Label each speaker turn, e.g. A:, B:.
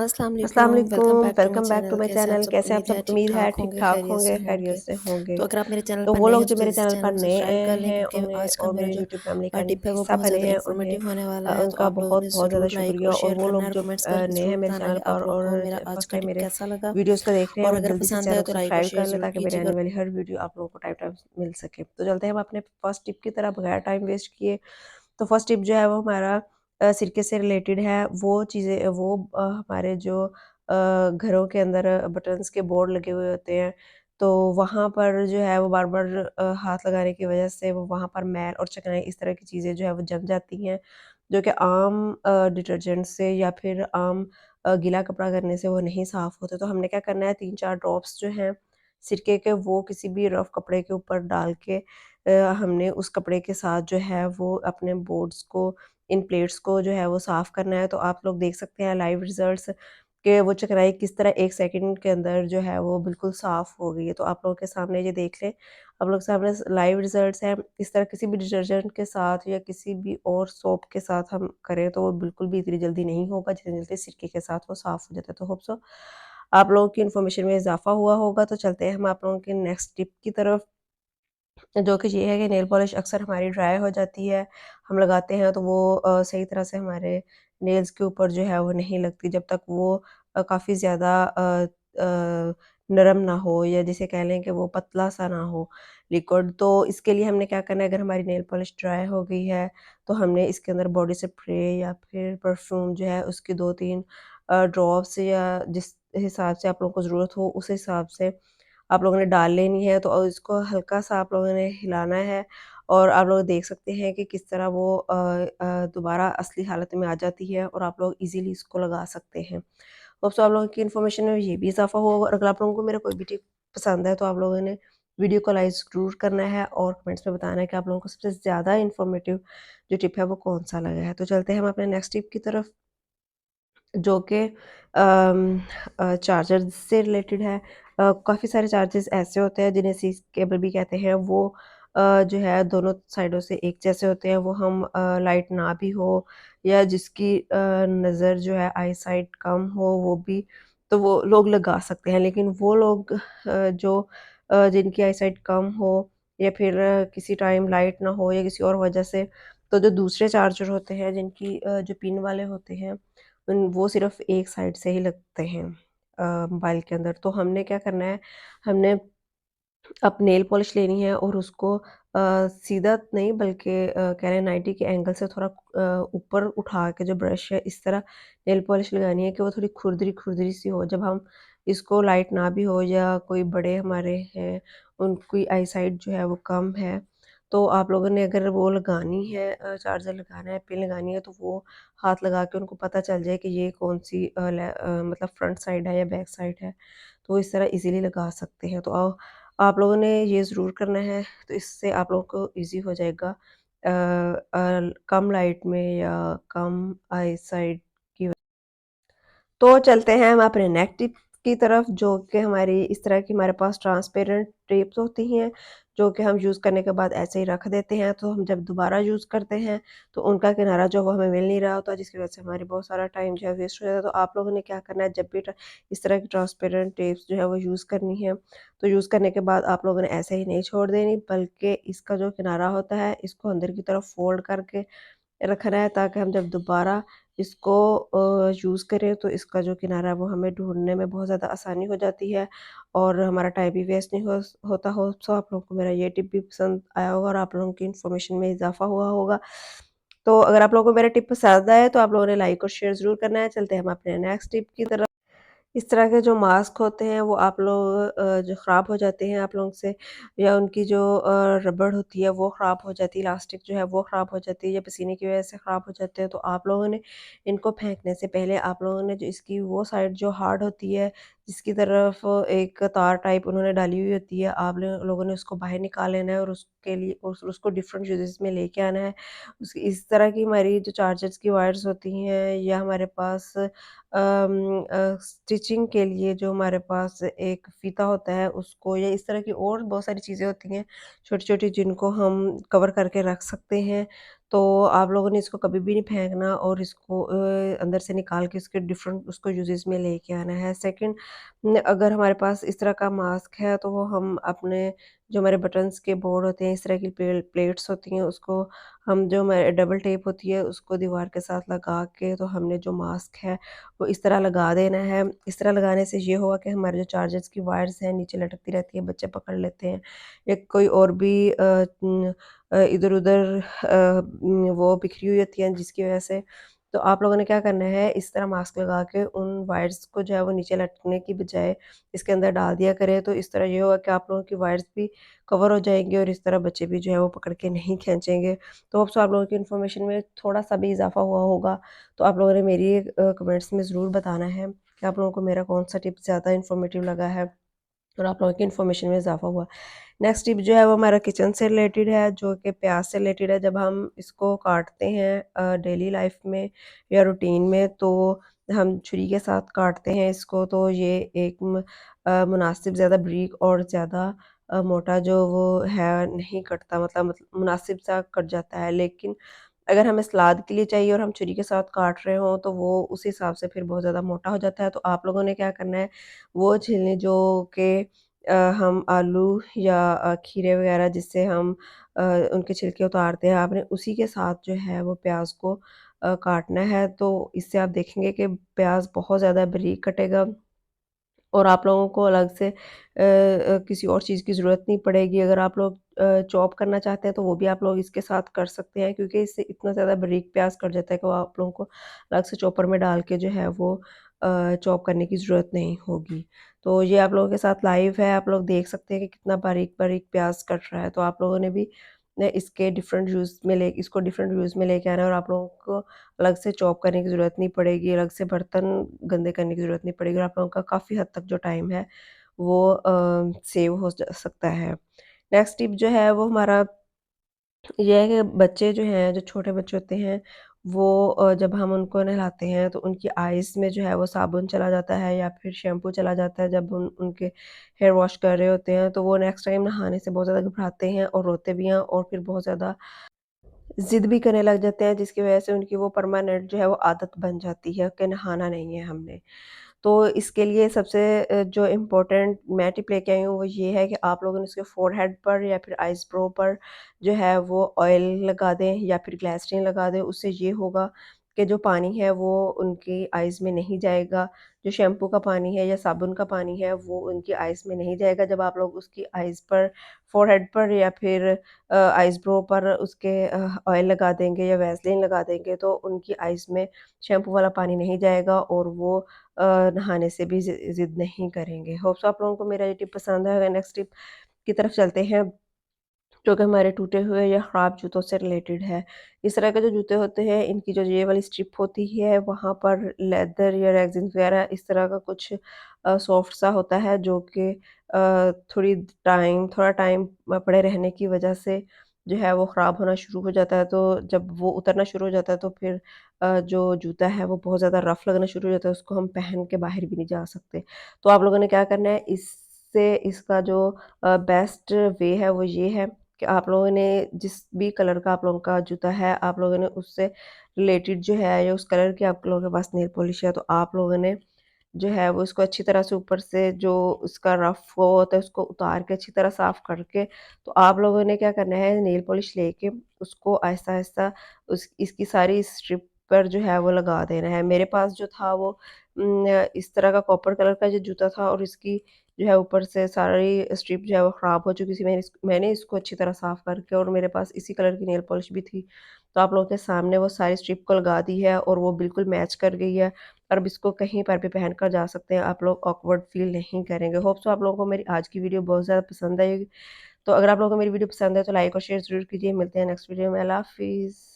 A: अस्सलाम
B: अस्सलाम
A: वालेकुम, वेलकम
B: वालेकुम,
A: back to my
B: welcome back to
A: channel.
B: My
A: कैसे हैं आप
B: चैनल।
A: सब?
B: कैसे आप
A: उम्मीद
B: सब?
A: है
B: उम्मीद है
A: ठीक-ठाक होंगे,
B: ठीक-ठाक
A: खैरियत
B: होंगे,
A: से
B: खैरियत
A: होंगे।
B: से होंगे।
A: तो अगर आप मेरे चैनल
B: तो
A: पर
B: वो
A: नए
B: लोग
A: हैं
B: जो
A: तो
B: मेरे
A: जल्दी से
B: चैनल
A: चैनल
B: पर
A: को
B: नए
A: सब्सक्राइब
B: आए
A: कर लें,
B: हैं,
A: क्योंकि
B: उन्हें
A: आज का
B: और
A: मेरा
B: मेरे
A: जो
B: यूट्यूब फैमिली का
A: टिप है वो
B: हिस्सा
A: बहुत
B: बने
A: ज़्यादा
B: हैं, उन्हें
A: इन्फॉर्मेटिव होने वाला है। तो
B: उनका
A: आप लोगों ने
B: बहुत ज़्यादा
A: ज़रूर लाइक और
B: शुक्रिया। और
A: शेयर
B: वो
A: करना
B: लोग
A: है,
B: जो
A: कमेंट्स करके
B: नए हैं
A: ज़रूर
B: मेरे
A: बताना
B: चैनल
A: कि
B: पर
A: आप लोगों
B: और
A: को मेरा आज
B: फर्स्ट
A: का
B: टाइम
A: टिप
B: मेरे
A: कैसा लगा।
B: वीडियोज़ को देख रहे हैं,
A: और
B: वो
A: अगर
B: जल्दी से
A: पसंद
B: चैनल
A: आए
B: को
A: तो लाइक और
B: सब्सक्राइब
A: शेयर
B: कर लें
A: ज़रूर
B: ताकि मेरी आने
A: कीजिएगा।
B: वाली हर वीडियो आप लोगों को टाइम टाइम मिल सके। तो चलते हैं हम अपने फर्स्ट टिप की तरफ बगैर टाइम वेस्ट किए। तो फर्स्ट टिप जो है वो हमारा सिरके से रिलेटेड है। वो चीज़ें वो हमारे जो घरों के अंदर बटन्स के बोर्ड लगे हुए होते हैं, तो वहाँ पर जो है वो बार-बार हाथ लगाने की वज़ह से वो वहाँ पर मैल और चिकनाई इस तरह की चीज़ें जो है वो जम जाती हैं, जो कि आम डिटर्जेंट से या फिर आम गीला कपड़ा करने से वो नहीं साफ़ होते। तो हमने क्या करना है, 3-4 ड्रॉप्स जो हैं सिरके के वो किसी भी रफ़ कपड़े के ऊपर डाल के हमने उस कपड़े के साथ जो है वो अपने बोर्ड्स को, इन प्लेट्स को जो है वो साफ़ करना है। तो आप लोग देख सकते हैं लाइव रिज़ल्ट्स कि वो चिकनाई किस तरह 1 सेकंड के अंदर जो है वो बिल्कुल साफ़ हो गई है। तो आप लोगों के सामने ये देख लें, आप लोग के सामने लाइव रिज़ल्ट्स हैं। इस तरह किसी भी डिटर्जेंट के साथ या किसी भी और सोप के साथ हम करें तो वो बिल्कुल भी इतनी जल्दी नहीं होगा जितनी जल्दी सिरके के साथ वो साफ़ हो जाता है। तो होप सो आप लोगों की इन्फॉर्मेशन में इज़ाफ़ा हुआ होगा। तो चलते हैं हम आप लोगों के नेक्स्ट टिप की तरफ। जो कि ये है कि नेल पॉलिश अक्सर हमारी ड्राई हो जाती है, हम लगाते हैं तो वो सही तरह से हमारे नेल्स के ऊपर जो है वो नहीं लगती जब तक वो काफ़ी ज़्यादा नरम ना हो या जिसे कह लें कि वो पतला-सा ना हो लिक्विड। तो इसके लिए हमने क्या करना है, अगर हमारी नेल पॉलिश ड्राई हो गई है, तो हमने इसके अंदर बॉडी स्प्रे या फिर परफ्यूम जो है उसकी 2-3 ड्रॉप्स या जिस हिसाब से आप लोगों को ज़रूरत हो उस हिसाब से आप लोगों ने डाल लेनी है। तो इसको हल्का-सा आप लोगों ने हिलाना है और आप लोग देख सकते हैं कि किस तरह वो दोबारा असली हालत में आ जाती है और आप लोग ईज़िली इसको लगा सकते हैं। होप सो आप लोगों की इन्फॉर्मेशन में ये भी इज़ाफ़ा हुआ होगा और अगर आप लोगों को मेरा कोई भी टिप पसंद है तो आप लोगों ने वीडियो को लाइक ज़रूर करना है और कमेंट्स में बताना है कि आप लोगों को सबसे ज़्यादा इन्फॉर्मेटिव जो टिप है वो कौन-सा लगा है। तो चलते हैं हम अपने नेक्स्ट टिप की तरफ, जो कि चार्जर से रिलेटेड है। काफ़ी सारे चार्जर्स ऐसे होते हैं जिन्हें सीस केबल भी कहते हैं। वो जो है दोनों साइडों से एक जैसे होते हैं। वो हम लाइट ना भी हो या जिसकी नज़र जो है आई साइट कम हो वो भी तो वो लोग लगा सकते हैं। लेकिन वो लोग जो जिनकी आई साइट कम हो या फिर किसी टाइम लाइट ना हो या किसी और वजह से, तो जो दूसरे चार्जर होते हैं जिनकी जो पिन वाले होते हैं वो सिर्फ़ एक साइड से ही लगते हैं मोबाइल के अंदर। तो हमने क्या करना है, हमने अब नेल पॉलिश लेनी है और उसको सीधा नहीं बल्कि कह लें 90 के एंगल से थोड़ा ऊपर उठा के जो ब्रश है इस तरह नेल पॉलिश लगानी है कि वो थोड़ी खुरदरी-खुरदरी सी हो। जब हम इसको लाइट ना भी हो या कोई बड़े हमारे हैं, उनकी आई साइट जो है वो कम है, तो आप लोगों ने अगर वो लगानी है चार्जर लगाना है, पिन लगानी है तो वो हाथ लगा के उनको पता चल जाए कि ये कौन-सी मतलब फ्रंट साइड है या बैक साइड है, तो इस तरह ईज़िली लगा सकते हैं। तो आप लोगों ने ये ज़रूर करना है, तो इससे आप लोगों को ईज़ी हो जाएगा कम लाइट में या कम आई साइट की। तो चलते हैं हम अपने नेक टिप की तरफ, जो कि हमारी इस तरह की हमारे पास ट्रांसपेरेंट टेप्स होती हैं, जो कि हम यूज़ करने के बाद ऐसे ही रख देते हैं। तो हम जब दोबारा यूज़ करते हैं, तो उनका किनारा जो है वो हमें मिल नहीं रहा होता, जिसकी वजह से हमारी बहुत सारा टाइम जो है वेस्ट हो जाता है। तो आप लोगों ने क्या करना है, जब भी इस तरह की ट्रांसपेरेंट टेप्स जो है वो यूज़ करनी है, तो यूज़ करने के बाद आप लोगों ने ऐसे ही नहीं छोड़ देनी, बल्कि इसका जो किनारा होता है, इसको अंदर की तरफ फ़ोल्ड करके रखना है ताकि हम जब दोबारा इसको यूज़ करें तो इसका जो किनारा है वो हमें ढूँढने में बहुत ज़्यादा आसानी हो जाती है और हमारा टाइम भी वेस्ट नहीं होता हो। सो आप लोगों को मेरा ये टिप भी पसंद आया होगा और आप लोगों की इन्फॉर्मेशन में इज़ाफ़ा हुआ होगा। तो अगर आप लोगों को मेरा टिप पसंद आए तो आप लोगों ने लाइक और शेयर ज़रूर करना है। चलते हैं हम अपने नेक्स्ट टिप की तरफ। इस तरह के जो मास्क होते हैं वो आप लोग जो ख़राब हो जाते हैं आप लोगों से, या उनकी जो रबड़ होती है वो ख़राब हो जाती है, इलास्टिक जो है वो ख़राब हो जाती है या पसीने की वजह से ख़राब हो जाते हैं, तो आप लोगों ने इनको फेंकने से पहले आप लोगों ने जो इसकी वो साइड जो हार्ड होती है, जिसकी तरफ एक तार टाइप उन्होंने डाली हुई होती है, आप लोगों ने उसको बाहर निकाल लेना है और उसके लिए उसको डिफरेंट यूजेस में लेके आना है। इस तरह की हमारी जो चार्जर्स की वायर्स होती हैं, या हमारे पास स्टिचिंग के लिए जो हमारे पास एक फ़ीता होता है उसको, या इस तरह की और बहुत सारी चीज़ें होती हैं छोटी-छोटी, जिनको हम कवर करके रख सकते हैं। तो आप लोगों ने इसको कभी भी नहीं फेंकना और इसको अंदर से निकाल के इसके डिफरेंट उसको यूजेस में लेके आना है। सेकंड, अगर हमारे पास इस तरह का मास्क है तो वो हम अपने जो हमारे बटन्स के बोर्ड होते हैं, इस तरह की प्लेट्स होती हैं, उसको हम जो हमारे डबल टेप होती है उसको दीवार के साथ लगा के, तो हमने जो मास्क है वो इस तरह लगा देना है। इस तरह लगाने से ये होगा कि हमारे जो चार्जर्स की वायर्स हैं नीचे लटकती रहती है, बच्चे पकड़ लेते हैं, या कोई और भी इधर-उधर वो बिखरी हुई होती हैं जिसकी वजह से। तो आप लोगों ने क्या करना है, इस तरह मास्क लगा के उन वायर्स को जो है वो नीचे लटकने की बजाय इसके अंदर डाल दिया करें, तो इस तरह ये होगा कि आप लोगों की वायर्स भी कवर हो जाएँगी और इस तरह बच्चे भी जो है वो पकड़ के नहीं खींचेंगे। तो होप सो आप लोगों की इन्फॉर्मेशन में थोड़ा-सा भी इज़ाफ़ा हुआ होगा। तो आप लोगों ने मेरी कमेंट्स में ज़रूर बताना है कि आप लोगों को मेरा कौन-सा टिप ज़्यादा इन्फॉर्मेटिव लगा है और आप लोगों की इन्फॉर्मेशन में इज़ाफ़ा हुआ। नेक्स्ट टिप जो है वो हमारा किचन से रिलेटेड है, जो कि प्याज से रिलेटेड है। जब हम इसको काटते हैं डेली लाइफ में या रूटीन में, तो हम छुरी के साथ काटते हैं इसको, तो ये एक मुनासिब ज़्यादा बारीक और ज़्यादा मोटा जो वो है नहीं कटता, मतलब मुनासिब सा कट जाता है। लेकिन अगर हमें सलाद के लिए चाहिए और हम छुरी के साथ काट रहे हों, तो वो उस हिसाब से फिर बहुत ज़्यादा मोटा हो जाता है। तो आप लोगों ने क्या करना है, वो छीलनी जो कि हम आलू या खीरे वगैरह जिससे हम उनके छिलके उतारते हैं, आपने उसी के साथ जो है वो प्याज को काटना है। तो इससे आप देखेंगे कि प्याज बहुत ज़्यादा बारीक कटेगा और आप लोगों को अलग से किसी और चीज़ की ज़रूरत नहीं पड़ेगी। अगर आप लोग चॉप करना चाहते हैं तो वो भी आप लोग इसके साथ कर सकते हैं, क्योंकि इससे इतना ज़्यादा बारीक प्याज़ कट जाता है कि वो आप लोगों को अलग से चॉपर में डाल के जो है वो चॉप करने की ज़रूरत नहीं होगी। तो ये आप लोगों के साथ लाइव है, आप लोग देख सकते हैं कि कितना बारीक-बारीक प्याज़ कट रहा है। तो आप लोगों ने भी इसके डिफरेंट यूज़ में ले इसको डिफरेंट यूज़ में लेके आना है और आप लोगों को अलग से चॉप करने की ज़रूरत नहीं पड़ेगी, अलग से बर्तन गंदे करने की ज़रूरत नहीं पड़ेगी और आप लोगों का काफ़ी हद तक जो टाइम है वो सेव हो जा सकता है। नेक्स्ट टिप जो है वो हमारा ये है कि बच्चे जो हैं, जो छोटे बच्चे होते हैं, वो जब हम उनको नहलाते हैं तो उनकी आइज़ में जो है वो साबुन चला जाता है या फिर शैम्पू चला जाता है जब उनके हेयर वॉश कर रहे होते हैं, तो वो नेक्स्ट टाइम नहाने से बहुत ज़्यादा घबराते हैं और रोते भी हैं और फिर बहुत ज़्यादा ज़िद भी करने लग जाते हैं, जिसकी वजह से उनकी वो परमानेंट जो है वो आदत बन जाती है कि नहाना नहीं है हमने। तो इसके लिए सबसे जो इम्पोर्टेंट मैं टिप लेके आई हूँ वो ये है कि आप लोगों ने उसके फ़ोरहेड पर या फिर आइज़ ब्रो पर जो है वो ऑयल लगा दें या फिर ग्लिसरीन लगा दें। उससे ये होगा कि जो पानी है वो उनकी आइज़ में नहीं जाएगा। जो शैम्पू का पानी है या साबुन का पानी है वो उनकी आइज़ में नहीं जाएगा। जब आप लोग उसकी आइज़ पर, फ़ोरहेड पर या फिर आइज़ ब्रो पर उसके ऑयल लगा देंगे या वैसलीन लगा देंगे, तो उनकी आइज़ में शैम्पू वाला पानी नहीं जाएगा और वो नहाने से भी ज़िद नहीं करेंगे। होप सो आप लोगों को मेरा ये टिप पसंद आया होगा। नेक्स्ट टिप की तरफ चलते हैं, जो कि हमारे टूटे हुए या ख़राब जूतों से रिलेटेड है। इस तरह के जो जूते होते हैं, इनकी जो ये वाली स्ट्रिप होती है, वहाँ पर लेदर या रेज़िन वग़ैरह इस तरह का कुछ सॉफ्ट सा होता है, जो कि थोड़ा टाइम पड़े रहने की वजह से जो है वो ख़राब होना शुरू हो जाता है। तो जब वो उतरना शुरू हो जाता है तो फिर जो जूता है वो बहुत ज़्यादा रफ़ लगना शुरू हो जाता है, उसको हम पहन के बाहर भी नहीं जा सकते। तो आप लोगों ने क्या करना है, इससे इसका जो बेस्ट वे है वो ये है कि आप लोगों ने जिस भी कलर का आप लोगों का जूता है, आप लोगों ने उससे रिलेटेड जो है या उस कलर की आप लोगों के पास नेल पॉलिश है, तो आप लोगों ने जो है वो उसको अच्छी तरह से ऊपर से जो उसका रफ़ वो होता है उसको उतार के अच्छी तरह साफ़ करके, तो आप लोगों ने क्या करना है, नेल पॉलिश लेके उसको आहिस्ता-आहिस्ता उस इसकी सारी स्ट्रिप पर जो है वो लगा देना है। मेरे पास जो था वो इस तरह का कॉपर कलर का जो जूता था और इसकी जो है ऊपर से सारी स्ट्रिप जो है वो ख़राब हो चुकी थी। मैंने इसको अच्छी तरह साफ़ करके और मेरे पास इसी कलर की नेल पॉलिश भी थी। तो आप लोगों के सामने वो सारी स्ट्रिप को लगा दी है और वो बिल्कुल मैच कर गई है। और अब इसको कहीं पर भी पहन कर जा सकते हैं, आप लोग ऑकवर्ड फ़ील नहीं करेंगे। होप सो आप लोगों को मेरी आज की वीडियो बहुत ज़्यादा पसंद आएगी। तो अगर आप लोगों को मेरी वीडियो पसंद है तो लाइक और शेयर ज़रूर कीजिए। मिलते हैं नेक्स्ट वीडियो में। अल्लाह हाफ़िज़।